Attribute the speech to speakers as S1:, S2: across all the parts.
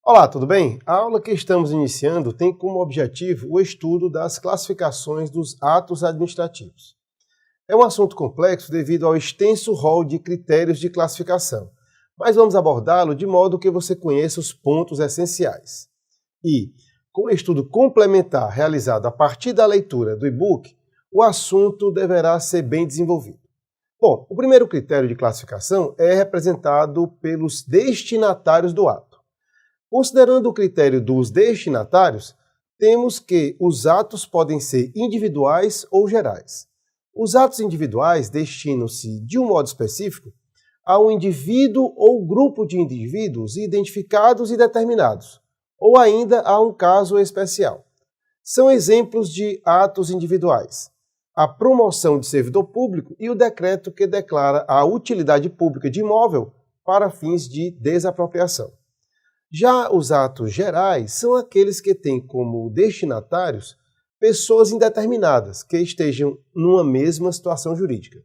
S1: Olá, tudo bem? A aula que estamos iniciando tem como objetivo o estudo das classificações dos atos administrativos. É um assunto complexo devido ao extenso rol de critérios de classificação, mas vamos abordá-lo de modo que você conheça os pontos essenciais. E, com o estudo complementar realizado a partir da leitura do e-book, o assunto deverá ser bem desenvolvido. Bom, o primeiro critério de classificação é representado pelos destinatários do ato. Considerando o critério dos destinatários, temos que os atos podem ser individuais ou gerais. Os atos individuais destinam-se, de um modo específico, a um indivíduo ou grupo de indivíduos identificados e determinados, ou ainda a um caso especial. São exemplos de atos individuais: a promoção de servidor público e o decreto que declara a utilidade pública de imóvel para fins de desapropriação. Já os atos gerais são aqueles que têm como destinatários pessoas indeterminadas que estejam numa mesma situação jurídica.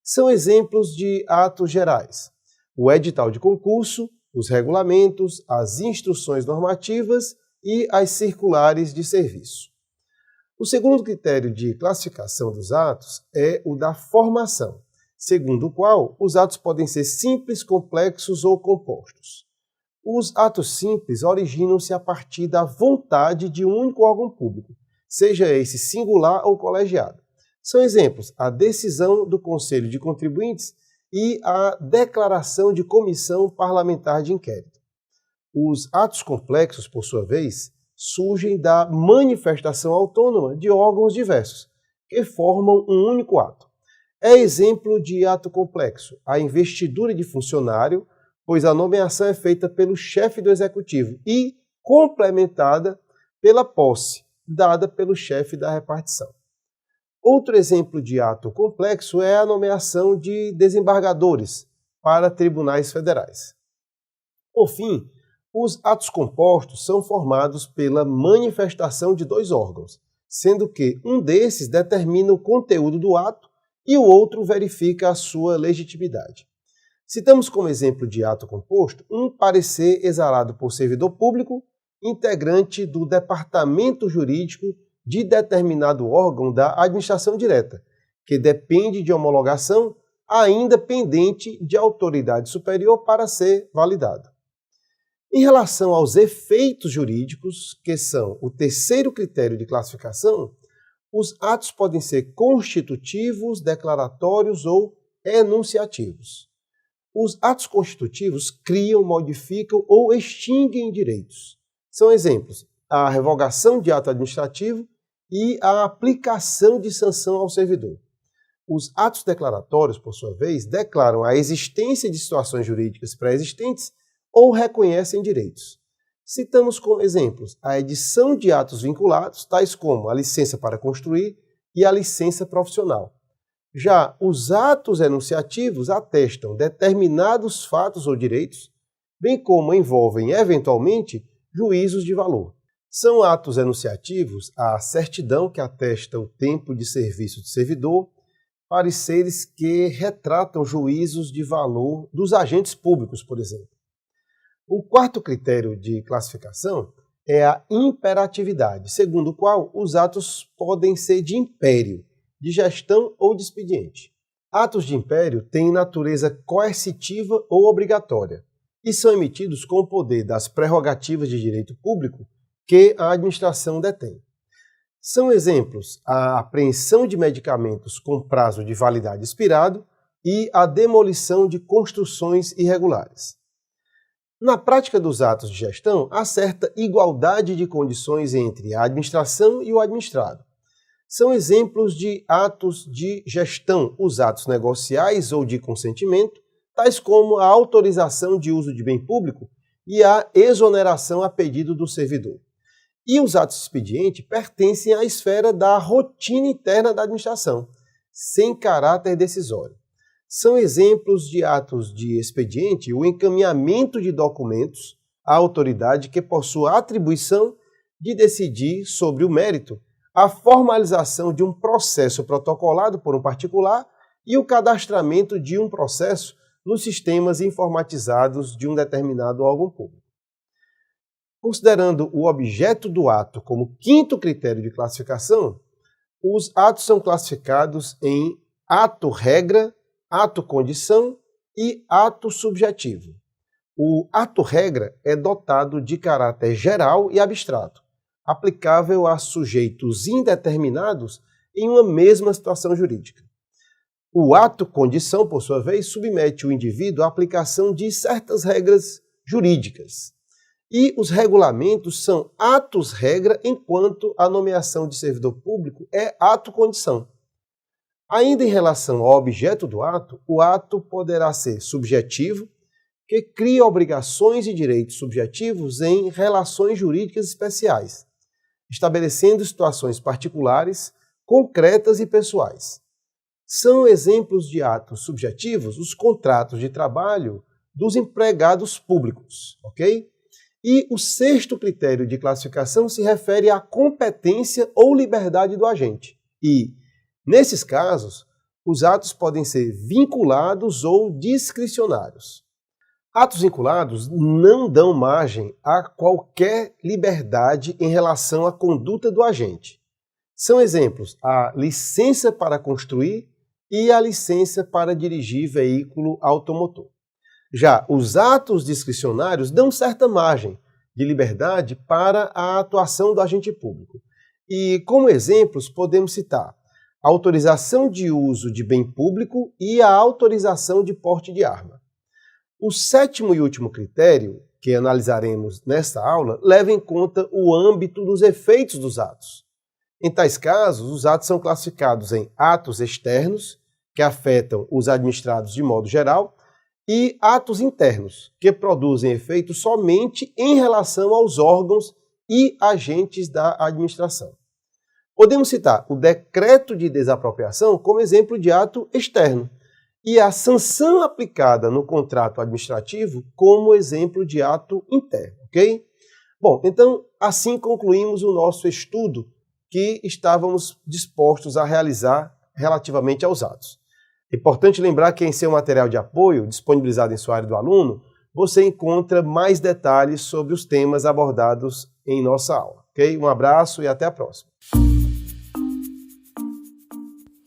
S1: São exemplos de atos gerais: o edital de concurso, os regulamentos, as instruções normativas e as circulares de serviço. O segundo critério de classificação dos atos é o da formação, segundo o qual os atos podem ser simples, complexos ou compostos. Os atos simples originam-se a partir da vontade de um único órgão público, seja esse singular ou colegiado. São exemplos a decisão do Conselho de Contribuintes e a declaração de comissão parlamentar de inquérito. Os atos complexos, por sua vez, surgem da manifestação autônoma de órgãos diversos, que formam um único ato. É exemplo de ato complexo a investidura de funcionário, pois a nomeação é feita pelo chefe do executivo e complementada pela posse, dada pelo chefe da repartição. Outro exemplo de ato complexo é a nomeação de desembargadores para tribunais federais. Por fim, os atos compostos são formados pela manifestação de dois órgãos, sendo que um desses determina o conteúdo do ato e o outro verifica a sua legitimidade. Citamos como exemplo de ato composto um parecer exarado por servidor público, integrante do departamento jurídico de determinado órgão da administração direta, que depende de homologação ainda pendente de autoridade superior para ser validado. Em relação aos efeitos jurídicos, que são o terceiro critério de classificação, os atos podem ser constitutivos, declaratórios ou enunciativos. Os atos constitutivos criam, modificam ou extinguem direitos. São exemplos a revogação de ato administrativo e a aplicação de sanção ao servidor. Os atos declaratórios, por sua vez, declaram a existência de situações jurídicas pré-existentes ou reconhecem direitos. Citamos como exemplos a edição de atos vinculados, tais como a licença para construir e a licença profissional. Já os atos enunciativos atestam determinados fatos ou direitos, bem como envolvem, eventualmente, juízos de valor. São atos enunciativos a certidão que atesta o tempo de serviço do servidor, pareceres que retratam juízos de valor dos agentes públicos, por exemplo. O quarto critério de classificação é a imperatividade, segundo o qual os atos podem ser de império, de gestão ou de expediente. Atos de império têm natureza coercitiva ou obrigatória e são emitidos com o poder das prerrogativas de direito público que a administração detém. São exemplos a apreensão de medicamentos com prazo de validade expirado e a demolição de construções irregulares. Na prática dos atos de gestão, há certa igualdade de condições entre a administração e o administrado. São exemplos de atos de gestão os atos negociais ou de consentimento, tais como a autorização de uso de bem público e a exoneração a pedido do servidor. E os atos de expediente pertencem à esfera da rotina interna da administração, sem caráter decisório. São exemplos de atos de expediente o encaminhamento de documentos à autoridade que possua a atribuição de decidir sobre o mérito, a formalização de um processo protocolado por um particular e o cadastramento de um processo nos sistemas informatizados de um determinado órgão público. Considerando o objeto do ato como quinto critério de classificação, os atos são classificados em ato-regra, ato-condição e ato subjetivo. O ato-regra é dotado de caráter geral e abstrato, aplicável a sujeitos indeterminados em uma mesma situação jurídica. O ato-condição, por sua vez, submete o indivíduo à aplicação de certas regras jurídicas. E os regulamentos são atos-regra, enquanto a nomeação de servidor público é ato-condição. Ainda em relação ao objeto do ato, o ato poderá ser subjetivo, que cria obrigações e direitos subjetivos em relações jurídicas especiais, estabelecendo situações particulares, concretas e pessoais. São exemplos de atos subjetivos os contratos de trabalho dos empregados públicos, ok? E o sexto critério de classificação se refere à competência ou liberdade do agente. E, nesses casos, os atos podem ser vinculados ou discricionários. Atos vinculados não dão margem a qualquer liberdade em relação à conduta do agente. São exemplos a licença para construir e a licença para dirigir veículo automotor. Já os atos discricionários dão certa margem de liberdade para a atuação do agente público. E, como exemplos, podemos citar a autorização de uso de bem público e a autorização de porte de arma. O sétimo e último critério, que analisaremos nesta aula, leva em conta o âmbito dos efeitos dos atos. Em tais casos, os atos são classificados em atos externos, que afetam os administrados de modo geral, e atos internos, que produzem efeitos somente em relação aos órgãos e agentes da administração. Podemos citar o decreto de desapropriação como exemplo de ato externo e a sanção aplicada no contrato administrativo como exemplo de ato interno, ok? Bom, então assim concluímos o nosso estudo que estávamos dispostos a realizar relativamente aos atos. É importante lembrar que em seu material de apoio, disponibilizado em sua área do aluno, você encontra mais detalhes sobre os temas abordados em nossa aula. Ok? Um abraço e até a próxima.